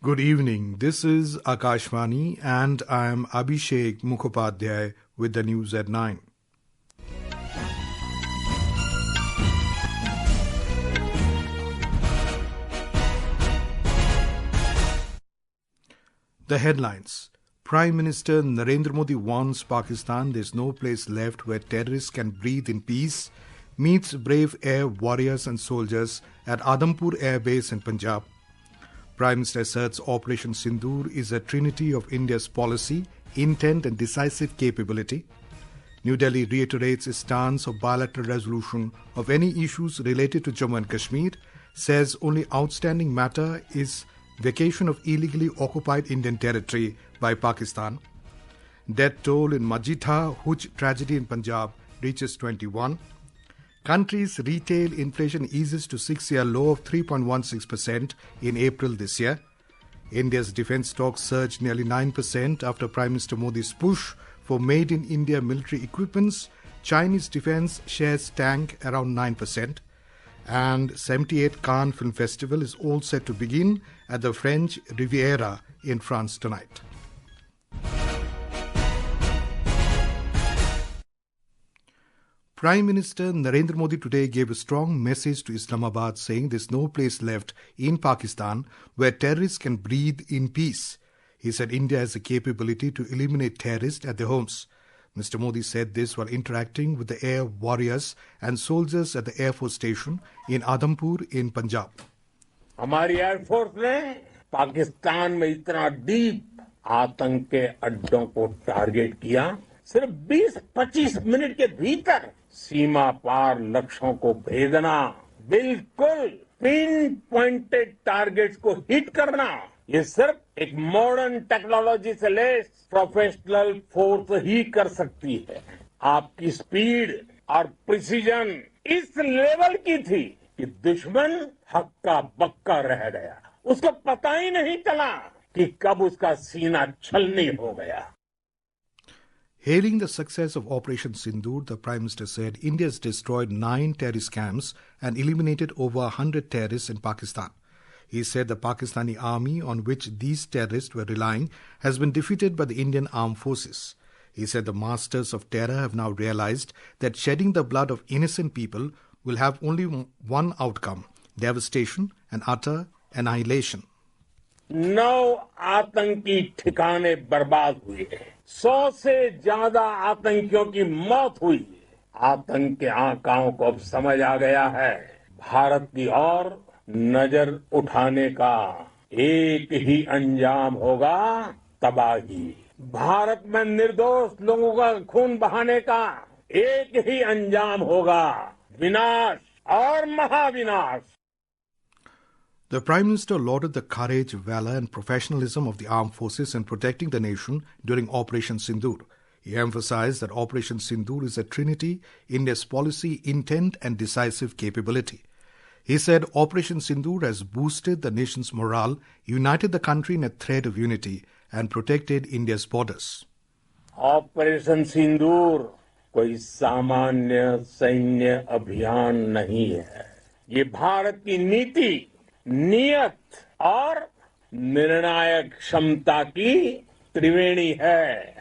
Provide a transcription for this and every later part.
Good evening. This is Akashvani and I am Abhishek Mukhopadhyay with the news at 9. The headlines. Prime Minister Narendra Modi warns Pakistan there's no place left where terrorists can breathe in peace, meets brave air warriors and soldiers at Adampur Air Base in Punjab. Prime Minister asserts Operation Sindoor is a trinity of India's policy, intent and decisive capability. New Delhi reiterates its stance of bilateral resolution of any issues related to Jammu and Kashmir, says only outstanding matter is vacation of illegally occupied Indian territory by Pakistan. Death toll in Majitha, hooch tragedy in Punjab reaches 21. Country's retail inflation eases to 6-year low of 3.16% in April this year. India's defence stocks surged nearly 9% after Prime Minister Modi's push for Made in India military equipments. Chinese defence shares tank around 9%. And 78th Cannes Film Festival is all set to begin at the French Riviera in France tonight. Prime Minister Narendra Modi today gave a strong message to Islamabad saying there's no place left in Pakistan where terrorists can breathe in peace. He said India has the capability to eliminate terrorists at their homes. Mr. Modi said this while interacting with the air warriors and soldiers at the Air Force Station in Adampur in Punjab. हमारी air force ने पाकिस्तान में इतना deep आतंक के अड्डों को target किया, सिर्फ 20-25 मिनट के भीतर सीमा पार लक्ष्यों को भेदना, बिल्कुल पिन पॉइंटेड टारगेट्स को हिट करना, ये सिर्फ एक मॉडर्न टेक्नोलॉजी से लैस प्रोफेशनल फोर्स ही कर सकती है. आपकी स्पीड और प्रिसीजन इस लेवल की थी कि दुश्मन हक्का बक्का रह गया. उसको पता ही नहीं चला कि कब उसका सीना छलनी हो गया. Hailing the success of Operation Sindoor, the Prime Minister said India has destroyed 9 terrorist camps and eliminated over 100 terrorists in Pakistan. He said the Pakistani army on which these terrorists were relying has been defeated by the Indian armed forces. He said the masters of terror have now realized that shedding the blood of innocent people will have only one outcome: devastation and utter annihilation. 9 आतंकी ठिकाने बर्बाद हुए, 100 से ज्यादा आतंकियों की मौत हुई. आतंक के आकाओं को अब समझ आ गया है, भारत की ओर नजर उठाने का एक ही अंजाम होगा, तबाही. भारत में निर्दोष लोगों का खून बहाने का एक ही अंजाम होगा, विनाश और महाविनाश. The Prime Minister lauded the courage, valor and professionalism of the armed forces in protecting the nation during Operation Sindoor. He emphasized that Operation Sindoor is a trinity, India's policy, intent and decisive capability. He said Operation Sindoor has boosted the nation's morale, united the country in a thread of unity and protected India's borders. Operation Sindoor कोई सामान्य सैन्य अभियान नहीं है. ये भारत की नीति, नियत और निर्णायक क्षमता की त्रिवेणी है.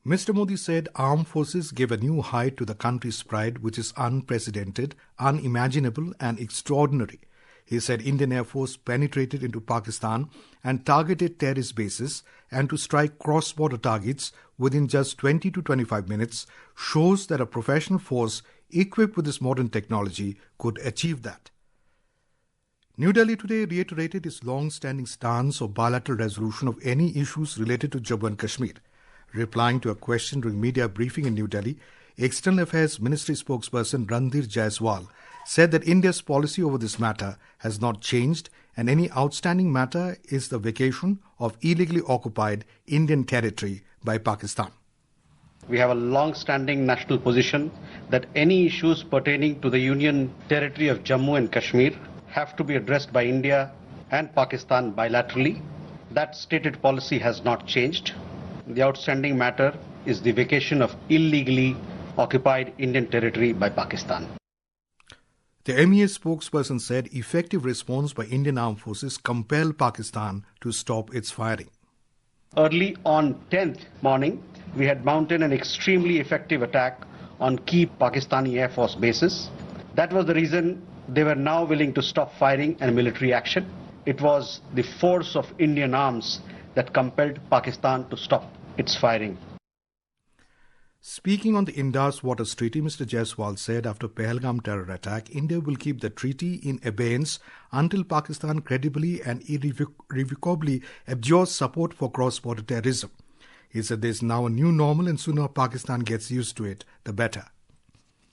Mr. Modi said armed forces gave a new height to the country's pride, which is unprecedented, unimaginable and extraordinary. He said Indian Air Force penetrated into Pakistan and targeted terrorist bases, and to strike cross-border targets within just 20 to 25 minutes shows that a professional force equipped with this modern technology could achieve that. New Delhi today reiterated its long-standing stance of bilateral resolution of any issues related to Jammu and Kashmir. Replying to a question during media briefing in New Delhi, External Affairs Ministry spokesperson Randhir Jaiswal said that India's policy over this matter has not changed and any outstanding matter is the vacation of illegally occupied Indian territory by Pakistan. We have a long-standing national position that any issues pertaining to the Union territory of Jammu and Kashmir have to be addressed by India and Pakistan bilaterally. That stated policy has not changed. The outstanding matter is the vacation of illegally occupied Indian territory by Pakistan. The MEA spokesperson said effective response by Indian armed forces compelled Pakistan to stop its firing. Early on 10th morning, we had mounted an extremely effective attack on key Pakistani Air Force bases. That was the reason they were now willing to stop firing and military action. It was the force of Indian arms that compelled Pakistan to stop its firing. Speaking on the Indus Waters Treaty, Mr. Jaiswal said after Pahalgam terror attack, India will keep the treaty in abeyance until Pakistan credibly and irrevocably abjures support for cross-border terrorism. He said there is now a new normal and sooner Pakistan gets used to it, the better.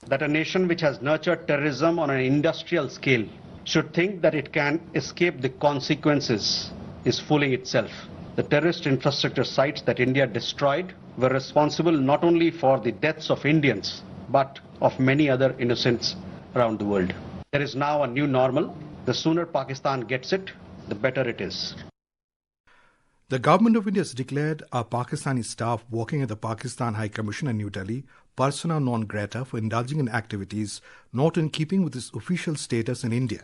That a nation which has nurtured terrorism on an industrial scale should think that it can escape the consequences is fooling itself. The terrorist infrastructure sites that India destroyed were responsible not only for the deaths of Indians, but of many other innocents around the world. There is now a new normal. The sooner Pakistan gets it, the better it is. The government of India has declared a Pakistani staff working at the Pakistan High Commission in New Delhi persona non grata for indulging in activities not in keeping with its official status in India.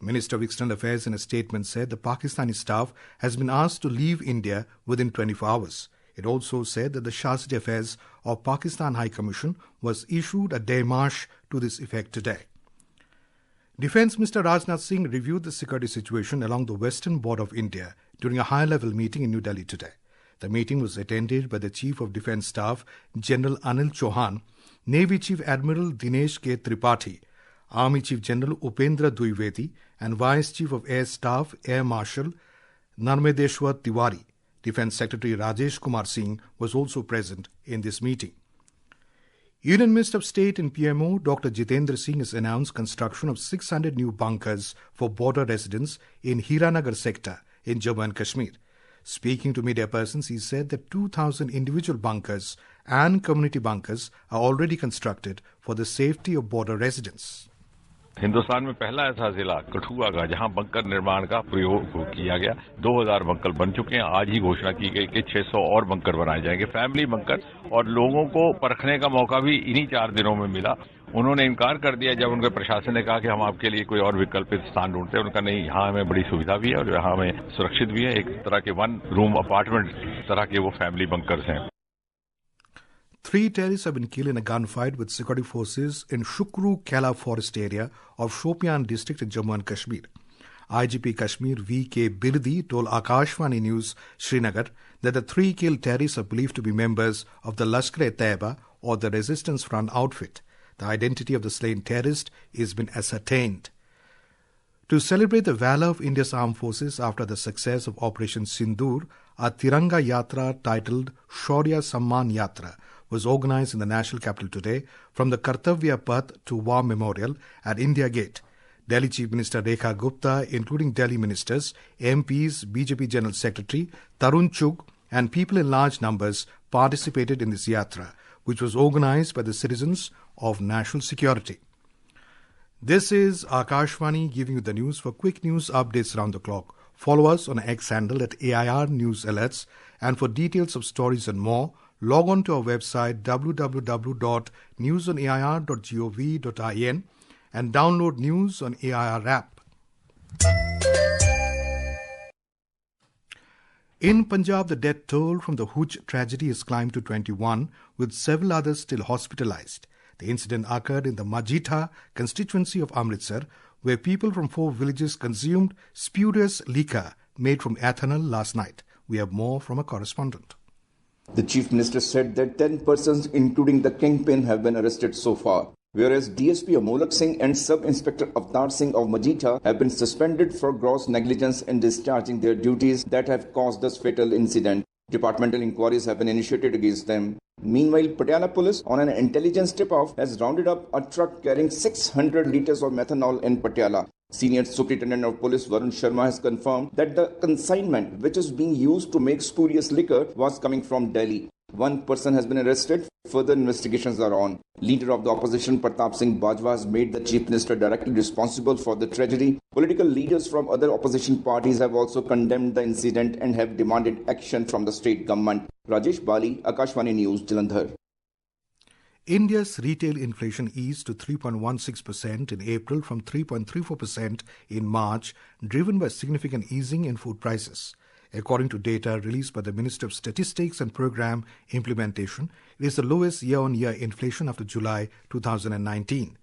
Minister of External Affairs in a statement said the Pakistani staff has been asked to leave India within 24 hours. It also said that the Shahsi Affairs of Pakistan High Commission was issued a démarche to this effect today. Defence Minister Rajnath Singh reviewed the security situation along the western border of India during a high-level meeting in New Delhi today. The meeting was attended by the Chief of Defence Staff, General Anil Chauhan, Navy Chief Admiral Dinesh K. Tripathi, Army Chief General Upendra Dwivedi, and Vice Chief of Air Staff, Air Marshal Narmedeshwar Tiwari. Defence Secretary Rajesh Kumar Singh was also present in this meeting. Union Minister of State and PMO Dr. Jitendra Singh has announced construction of 600 new bunkers for border residents in Hiranagar sector in Jammu and Kashmir. Speaking to media persons, he said that 2,000 individual bunkers and community bunkers are already constructed for the safety of border residents. Hindustan में पहला ऐसा जिला कठुआ का जहां bunker निर्माण का प्रयोग किया गया 2000 बंकर बन चुके हैं। आज ही घोषणा की गई कि 600 और बंकर बनाए जाएंगे, फैमिली बंकर, और लोगों को परखने का मौका भी इन्हीं 4 दिनों में मिला। उन्होंने इनकार कर दिया जब उनके प्रशासन ने कहा कि हम आपके लिए कोई और विकल्पित स्थान ढूंढते हैं। उनका नहीं, यहाँ हमें बड़ी सुविधा भी है और यहाँ हमें सुरक्षित भी है। एक तरह के 1 रूम अपार्टमेंट तरह के वो फैमिली बंकर्स हैं। 3 terrorists have been killed in a gunfight with security forces in Shukru Kela forest area of Shopian district in Jammu and Kashmir. IGP Kashmir V.K. Birdi told Akashvani News Srinagar that the 3 killed terrorists are believed to be members of the Lashkar-e-Taiba or the Resistance Front outfit. The identity of the slain terrorist has been ascertained. To celebrate the valor of India's armed forces after the success of Operation Sindoor, a Tiranga Yatra titled Shaurya Samman Yatra was organized in the national capital today from the Kartavya Path to War Memorial at India Gate. Delhi Chief Minister Rekha Gupta, including Delhi ministers, MPs, BJP General Secretary Tarun Chugh and people in large numbers participated in this yatra, which was organized by the citizens of national security. This is Akashvani giving you the news. For quick news updates around the clock, follow us on X handle at AIR News Alerts, and for details of stories and more, log on to our website www.newsonair.gov.in and download News on AIR app. In Punjab, the death toll from the hooch tragedy has climbed to 21, with several others still hospitalized. The incident occurred in the Majitha constituency of Amritsar, where people from 4 villages consumed spurious liquor made from ethanol last night. We have more from a correspondent. The Chief Minister said that 10 persons, including the kingpin, have been arrested so far, whereas DSP Amolak Singh and Sub-Inspector Avtar Singh of Majitha have been suspended for gross negligence in discharging their duties that have caused this fatal incident. Departmental inquiries have been initiated against them. Meanwhile, Patiala Police, on an intelligence tip-off, has rounded up a truck carrying 600 litres of methanol in Patiala. Senior Superintendent of Police Varun Sharma has confirmed that the consignment, which is being used to make spurious liquor, was coming from Delhi. 1 person has been arrested. Further investigations are on. Leader of the opposition Pratap Singh Bajwa has made the Chief Minister directly responsible for the tragedy. Political leaders from other opposition parties have also condemned the incident and have demanded action from the state government. Rajesh Bali, Akashvani News, Jalandhar. India's retail inflation eased to 3.16% in April from 3.34% in March, driven by significant easing in food prices. According to data released by the Minister of Statistics and Program Implementation, it is the lowest year-on-year inflation after July 2019.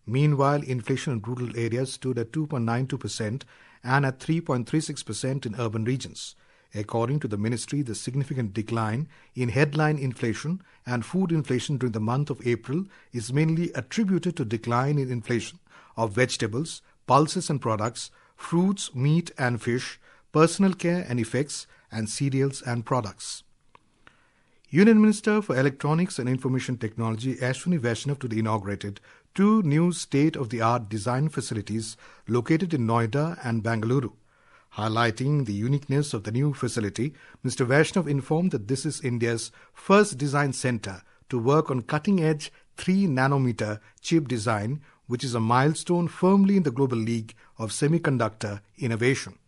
Meanwhile, inflation in rural areas stood at 2.92% and at 3.36% in urban regions. According to the ministry, the significant decline in headline inflation and food inflation during the month of April is mainly attributed to decline in inflation of vegetables, pulses and products, fruits, meat and fish, personal care and effects, and cereals and products. Union Minister for Electronics and Information Technology Ashwini Vaishnav today inaugurated two new state-of-the-art design facilities located in Noida and Bengaluru. Highlighting the uniqueness of the new facility, Mr. Vaishnav informed that this is India's first design center to work on cutting-edge 3-nanometer chip design, which is a milestone firmly in the global league of semiconductor innovation.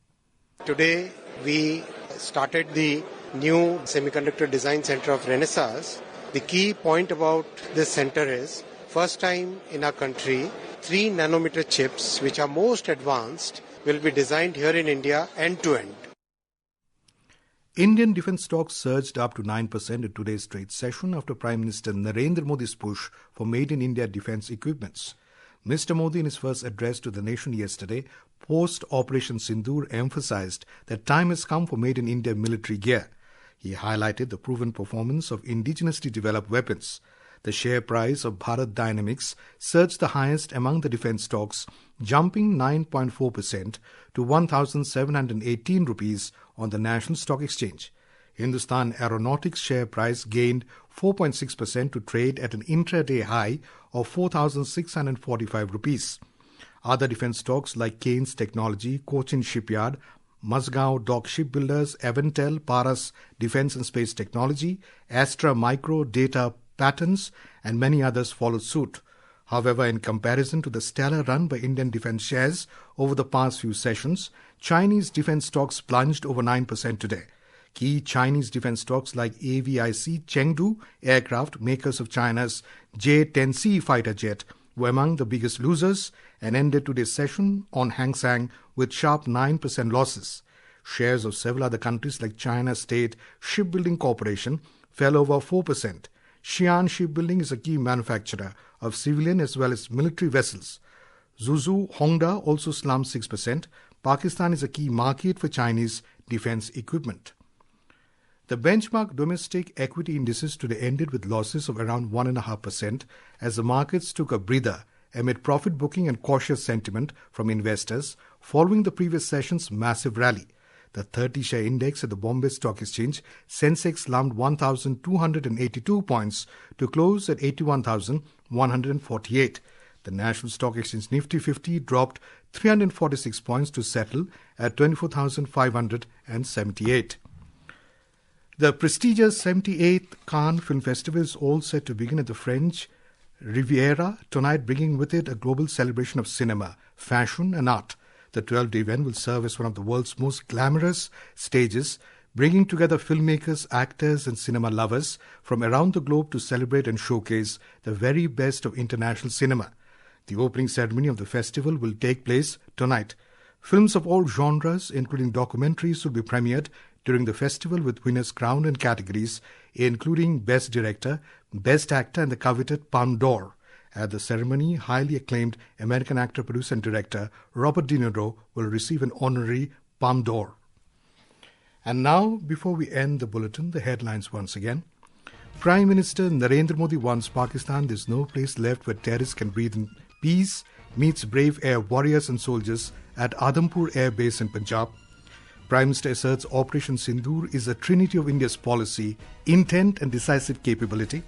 Today, we started the new Semiconductor Design Center of Renaissance. The key point about this center is, first time in our country, 3-nanometer chips, which are most advanced, will be designed here in India end-to-end. Indian defence stocks surged up to 9% in today's trade session after Prime Minister Narendra Modi's push for made-in-India defence equipments. Mr. Modi, in his first address to the nation yesterday, post-Operation Sindoor, emphasised that time has come for made-in-India military gear. He highlighted the proven performance of indigenously developed weapons. The share price of Bharat Dynamics surged the highest among the defence stocks, jumping 9.4% to 1,718 rupees on the National Stock Exchange. Hindustan Aeronautics share price gained 4.6% to trade at an intraday high of 4,645 rupees. Other defence stocks like Keynes Technology, Cochin Shipyard, Mazgaon Dock Shipbuilders, Aventel, Paras Defence and Space Technology, Astra Micro Data Patents, and many others followed suit. However, in comparison to the stellar run by Indian defence shares over the past few sessions, Chinese defence stocks plunged over 9% today. Key Chinese defence stocks like AVIC Chengdu Aircraft, makers of China's J-10C fighter jet, were among the biggest losers and ended today's session on Hang Seng with sharp 9% losses. Shares of several other countries like China State Shipbuilding Corporation fell over 4%. Xi'an Shipbuilding is a key manufacturer of civilian as well as military vessels. Zhuzhou Hongda also slumped 6%. Pakistan is a key market for Chinese defence equipment. The benchmark domestic equity indices today ended with losses of around 1.5% as the markets took a breather amid profit booking and cautious sentiment from investors following the previous session's massive rally. The 30-share index at the Bombay Stock Exchange, Sensex, slumped 1,282 points to close at 81,148. The National Stock Exchange Nifty 50 dropped 346 points to settle at 24,578. The prestigious 78th Cannes Film Festival is all set to begin at the French Riviera tonight, bringing with it a global celebration of cinema, fashion and art. The 12th event will serve as one of the world's most glamorous stages, bringing together filmmakers, actors and cinema lovers from around the globe to celebrate and showcase the very best of international cinema. The opening ceremony of the festival will take place tonight. Films of all genres, including documentaries, will be premiered during the festival with winners crowned in categories including Best Director, Best Actor and the coveted Palme d'Or. At the ceremony, highly acclaimed American actor, producer and director Robert De Niro will receive an honorary Palme d'Or. And now, before we end the bulletin, the headlines once again. Prime Minister Narendra Modi warns Pakistan there's no place left where terrorists can breathe in peace, meets brave air warriors and soldiers at Adampur Air Base in Punjab. Prime Minister asserts Operation Sindoor is a trinity of India's policy, intent and decisive capability.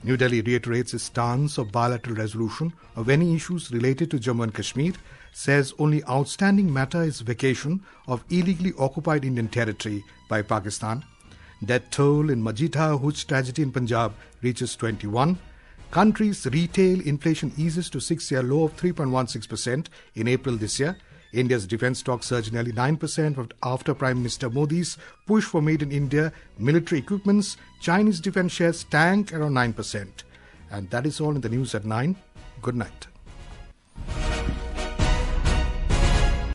New Delhi reiterates its stance of bilateral resolution of any issues related to Jammu and Kashmir, says only outstanding matter is vacation of illegally occupied Indian territory by Pakistan. Death toll in Majitha hooch tragedy in Punjab reaches 21. Country's retail inflation eases to 6-year low of 3.16% in April this year. India's defence stocks surged nearly 9% after Prime Minister Modi's push for made-in-India military equipments. Chinese defence shares tank around 9%. And that is all in the news at 9. Good night.